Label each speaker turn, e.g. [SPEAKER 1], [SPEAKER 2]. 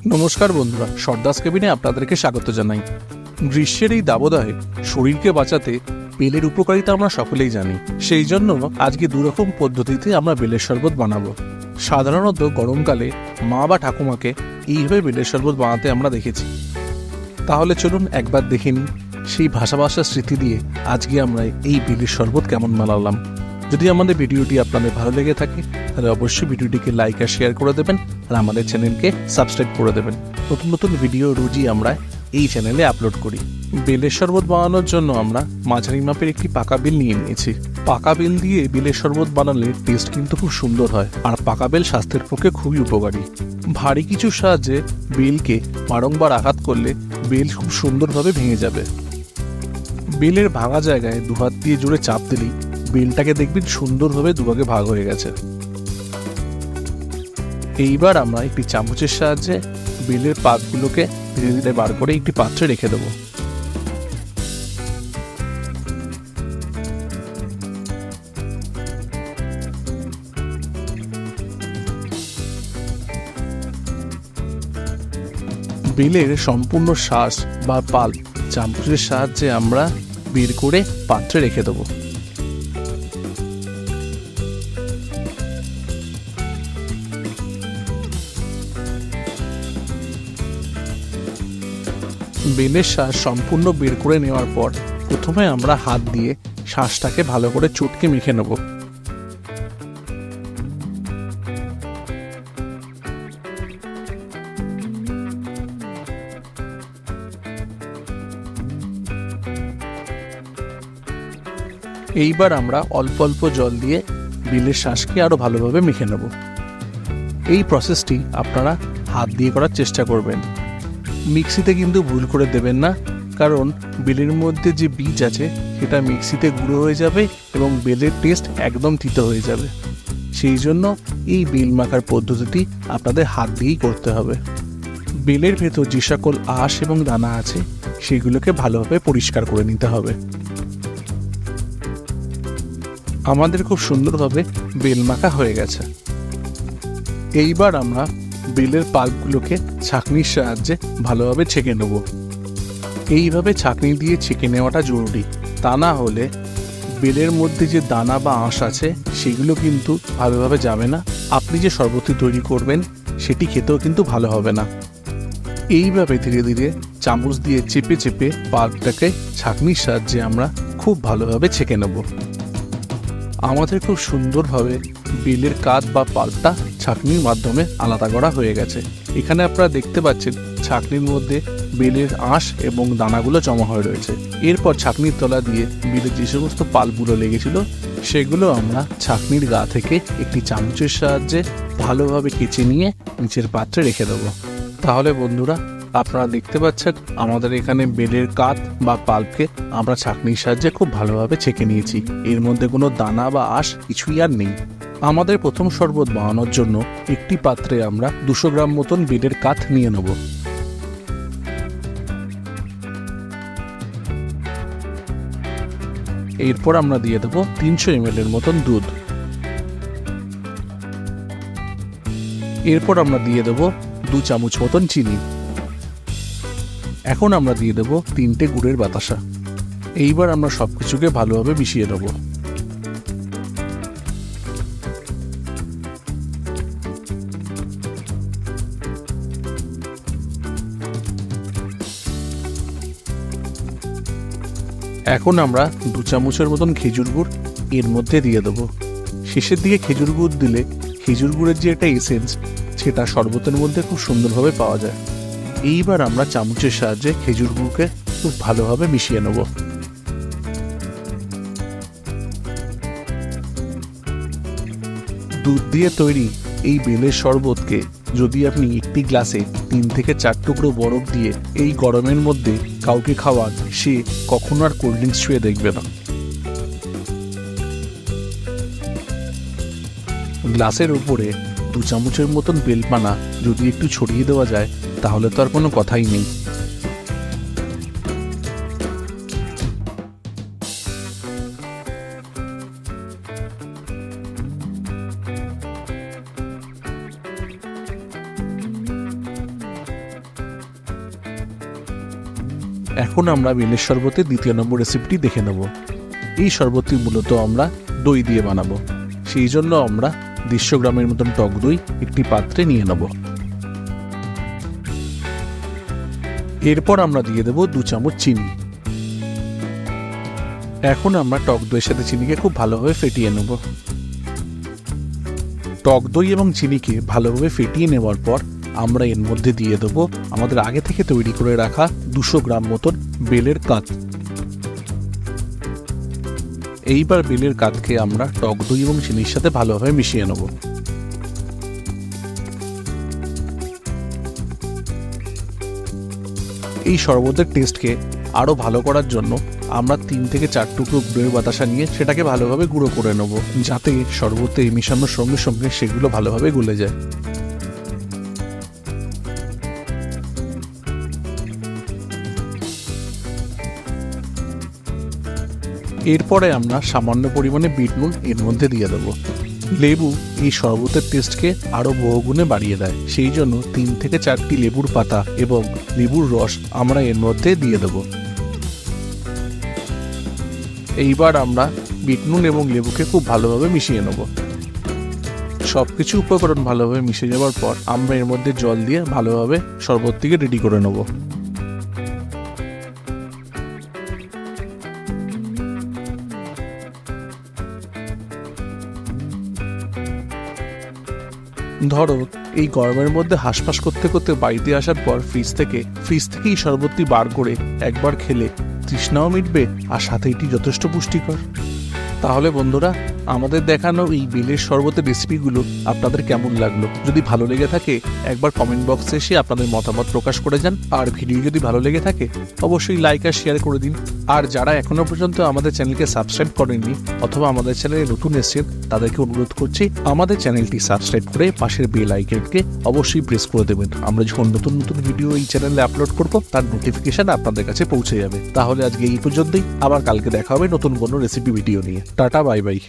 [SPEAKER 1] নমস্কার বন্ধুরা, সর্দাস কেবিনে আপনাদেরকে স্বাগত জানাই। গ্রীষ্মের এই দাবদাহে শরীরকে বাঁচাতে বেলের উপকারিতা আমরা সকলেই জানি। সেই জন্য আজকে দুরকম পদ্ধতিতে আমরা বেলের শরবত বানাবো। সাধারণত গরমকালে মা বা ঠাকুমাকে এইভাবে বেলের শরবত বানাতে আমরা দেখেছি। তাহলে চলুন একবার দেখে নিই সেই ভাষা স্মৃতি দিয়ে আজকে আমরা এই বেলের শরবত কেমন বানালাম। যদি আমাদের ভিডিওটি আপনাদের ভালো লেগে থাকে তাহলে অবশ্যই ভিডিওটিকে লাইক আর শেয়ার করে দেবেন, আর আমাদের চ্যানেলকে সাবস্ক্রাইব করে দেবেন। নতুন নতুন ভিডিও রোজই আমরা এই চ্যানেলে আপলোড করি। বেলের শরবত বানানোর জন্য আমরা মাঝারি মাপের একটি পাকা বেল নিয়ে নিয়েছি। পাকা বেল দিয়ে বেলের শরবত বানালে টেস্ট কিন্তু খুব সুন্দর হয়, আর পাকা বেল স্বাস্থ্যের পক্ষে খুবই উপকারী। ভারী কিছুর সাহায্যে বেলকে বারংবার আঘাত করলে বেল খুব সুন্দরভাবে ভেঙে যাবে। বেলের ভাঙা জায়গায় দুহাত দিয়ে জোরে চাপ দিলেই বেলটাকে দেখবেন সুন্দরভাবে দুভাগে ভাগ হয়ে গেছে। এইবার আমরা একটি চামচের সাহায্যে বেলের পাকগুলোকে ধীরে ধীরে বার করে একটি পাত্রে রেখে দেব। বেলের সম্পূর্ণ শ্বাস বা পাল্প চামচের সাহায্যে আমরা বের করে পাত্রে রেখে দেব। বেলের শ্বাস সম্পূর্ণ বের করে নেওয়ার পর প্রথমে আমরা হাত দিয়ে শ্বাসটাকে ভালো করে চটকে মেখে নেব। এইবার আমরা অল্প অল্প জল দিয়ে বেলের শ্বাসকে আরো ভালোভাবে মেখে নেব। এই প্রসেসটি আপনারা হাত দিয়ে করার চেষ্টা করবেন। মিক্সিতে কিন্তু ভুল করে দেবেন না, কারণ বেলের মধ্যে যে বীজ আছে সেটা মিক্সিতে গুঁড়ো হয়ে যাবে এবং বেলের টেস্ট একদম তিতো হয়ে যাবে। সেই জন্য এই বেল মাখার পদ্ধতিটি আপনাদের হাত দিয়েই করতে হবে। বেলের ভেতর যে সকল আঁশ এবং দানা আছে সেগুলোকে ভালোভাবে পরিষ্কার করে নিতে হবে। আমাদের খুব সুন্দরভাবে বেল মাখা হয়ে গেছে। এইবার আমরা বেলের পাল্পগুলোকে ছাঁকনির সাহায্যে ভালোভাবে ছেঁকে নেব। এইভাবে ছাঁকনি দিয়ে ছেঁকে নেওয়াটা জরুরি, তা না হলে বেলের মধ্যে যে দানা বা আঁশ আছে সেগুলো কিন্তু ভালোভাবে যাবে না। আপনি যে শরবতটি তৈরি করবেন সেটি খেতেও কিন্তু ভালো হবে না। এইভাবে ধীরে ধীরে চামচ দিয়ে চেপে চেপে পাল্পটাকে ছাঁকনির সাহায্যে আমরা খুব ভালোভাবে ছেঁকে নেব। আমাদের খুব সুন্দরভাবে বেলের কাঠ বা পাল্পটা ছাঁকনির মাধ্যমে আলাদা করা হয়ে গেছে। এখানে আপনারা দেখতে পাচ্ছেন ছাঁকনির মধ্যে বেলের আঁশ এবং দানাগুলো জমা হয়ে রয়েছে। এরপর ছাঁকনির তলা দিয়ে বেলের যে সমস্ত পাল্পগুলো লেগেছিল সেগুলো আমরা ছাঁকনির গা থেকে একটি চামচের সাহায্যে ভালোভাবে কেচে নিয়ে নিচের পাত্রে রেখে দেবো। তাহলে বন্ধুরা, আপনারা দেখতে পাচ্ছেন আমাদের এখানে বেলের কাঠ বা পাল্পকে আমরা ছাঁকনির সাহায্যে খুব ভালোভাবে ছেঁকে নিয়েছি। এর মধ্যে কোনো দানা বা আঁশ কিছুই আর নেই। আমাদের প্রথম শরবত বানানোর জন্য একটি পাত্রে আমরা 200 গ্রাম মতন বেলের কাঠ নিয়ে নেব। এরপর আমরা দিয়ে দেবো 300 ml এর মতন দুধ। এরপর আমরা দিয়ে দেবো 2 চামচ মতন চিনি। এখন আমরা দিয়ে দেবো 3টে গুড়ের বাতাসা। এইবার আমরা সবকিছুকে ভালোভাবে মিশিয়ে দেব। এখন আমরা 2 চামচের মতন খেজুর গুড় এর মধ্যে দিয়ে দেবো। শেষের দিকে খেজুর গুড় দিলে খেজুর গুড়ের যে একটা এসেন্স সেটা শরবতের মধ্যে খুব সুন্দরভাবে পাওয়া যায়। এইবার আমরা চামচের সাহায্যে খেজুর গুড়কে খুব ভালোভাবে মিশিয়ে নেব। দুধ দিয়ে তৈরি এই বেলের শরবতকে যদি আপনি একটি গ্লাসে 3 থেকে 4 টুকরো বরফ দিয়ে এই গরমের মধ্যে কাউকে খাওয়ান, সে কখনো আর কোল্ড ড্রিঙ্কস ছুঁয়ে দেখবে না। গ্লাসের উপরে 2 চামচের মতন বেলপানা যদি একটু ছড়িয়ে দেওয়া যায় তাহলে তো আর কোনো কথাই নেই। এখন আমরা বেলের শরবতের দ্বিতীয় নম্বর রেসিপিটি দেখে নেব। এই শরবতটি মূলত আমরা দই দিয়ে বানাবো। সেই জন্য আমরা 150 গ্রামের মতন টক দই একটি পাত্রে নিয়ে নেব। এরপর আমরা দিয়ে দেব 2 চামচ চিনি। এখন আমরা টক দইয়ের সাথে চিনিকে খুব ভালোভাবে ফেটিয়ে নেব। টক দই এবং চিনিকে ভালোভাবে ফেটিয়ে নেওয়ার পর আমরা এর মধ্যে দিয়ে দেব আমাদের আগে থেকে তৈরি করে রাখা 200 গ্রাম মতন বেলের কাত। এইবার বেলের কাতকে আমরা টক দই এবং চিনির সাথে ভালোভাবে মিশিয়ে নেব। এই শরবতের টেস্টকে আরও ভালো করার জন্য আমরা 3 থেকে 4 টুকরো গুড়ের বাতাসা নিয়ে সেটাকে ভালোভাবে গুঁড়ো করে নেব, যাতে শরবতে মেশানোর সঙ্গে সঙ্গে সেগুলো ভালোভাবে গলে যায়। এরপরে আমরা সামান্য পরিমাণে বিট নুন এর মধ্যে দিয়ে দেবো। লেবু এই শরবতের টেস্টকে আরও বহুগুণে বাড়িয়ে দেয়, সেই জন্য 3 থেকে 4টি লেবুর পাতা এবং লেবুর রস আমরা এর মধ্যে দিয়ে দেব। এইবার আমরা বিট নুন এবং লেবুকে খুব ভালোভাবে মিশিয়ে নেব। সব কিছু উপকরণ ভালোভাবে মিশে যাওয়ার পর আমরা এর মধ্যে জল দিয়ে ভালোভাবে শরবতটিকে রেডি করে নেব। ধরো এই গরমের মধ্যে হাঁসফাঁস করতে করতে বাড়িতে আসার পর ফ্রিজ থেকে এই শরবতটি বার করে একবার খেলে তৃষ্ণাও মিটবে, আর সাথে এটি যথেষ্ট পুষ্টিকর। তাহলে বন্ধুরা, আমাদের দেখানো এই বেলের শরবতের রেসিপিগুলো আপনাদের কেমন লাগলো? যদি ভালো লেগে থাকে একবার কমেন্ট বক্সে এসে আপনাদের মতামত প্রকাশ করে যান। আর ভিডিও যদি ভালো লেগে থাকে অবশ্যই লাইক আর শেয়ার করে দিন। আর যারা এখনো পর্যন্ত আমাদের চ্যানেলকে সাবস্ক্রাইব করেননি অথবা আমাদের চ্যানেলে নতুন এসেছেন, তাদেরকে অনুরোধ করছি আমাদের চ্যানেলটি সাবস্ক্রাইব করে পাশের বেল আইকনকে অবশ্যই প্রেস করে দেবেন। আমরা যখন নতুন নতুন ভিডিও এই চ্যানেলে আপলোড করব তার নোটিফিকেশন আপনাদের কাছে পৌঁছে যাবে। তাহলে আজকে এই পর্যন্তই, আবার কালকে দেখা হবে নতুন কোনো রেসিপি ভিডিও নিয়ে। Tata, bye bye.